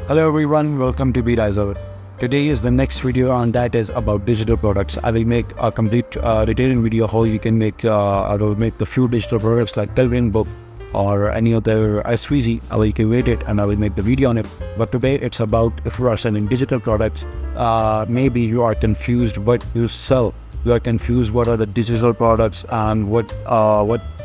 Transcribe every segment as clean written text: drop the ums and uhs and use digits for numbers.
Hello everyone, welcome to Ryzel. Today is the next video and that is about digital products. I will make a complete detailing video how you can make, I will make the few digital products like coloring book or any other SVG. I will create it and I will make the video on it. But today it's about if you are selling digital products, maybe you are confused what you sell. You are confused what are the digital products and what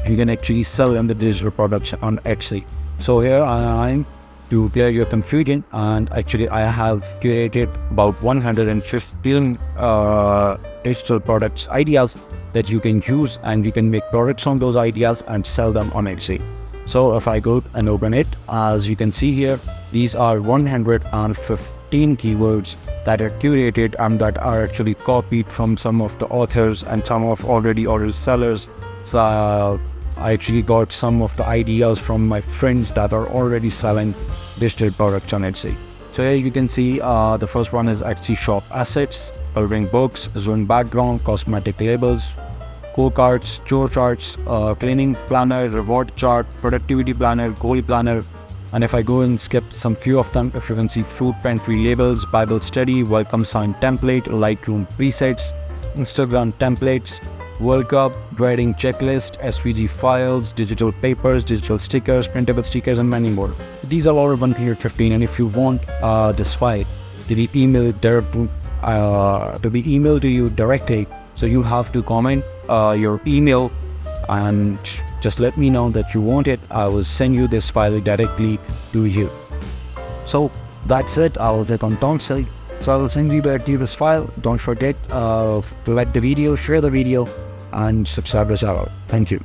you can actually sell in the digital products on Etsy. So here I am to clear your confusion, and actually I have curated about 115 digital products ideas that you can use, and you can make products on those ideas and sell them on Etsy. So if I go and open it, as you can see here, these are 115 keywords that are curated and that are actually copied from some of the authors and some of already sellers. So I actually got some of the ideas from my friends that are already selling digital products on Etsy. So here you can see the first one is Etsy shop assets, coloring books, zone background, cosmetic labels, co-cards, chore charts, cleaning planner, reward chart, productivity planner, goal planner. And if I go and skip some few of them, if you can see food pantry labels, Bible study, welcome sign template, Lightroom presets, Instagram templates, World Cup, writing checklist, SVG files, digital papers, digital stickers, printable stickers, and many more. These are all 115, and if you want this file to be emailed to you directly, so you have to comment your email and just let me know that you want it. I will send you this file directly to you. So that's it. I will click on don't sell. So I will send you directly this file. Don't forget to like the video, share the video, and subscribe to the channel. Thank you.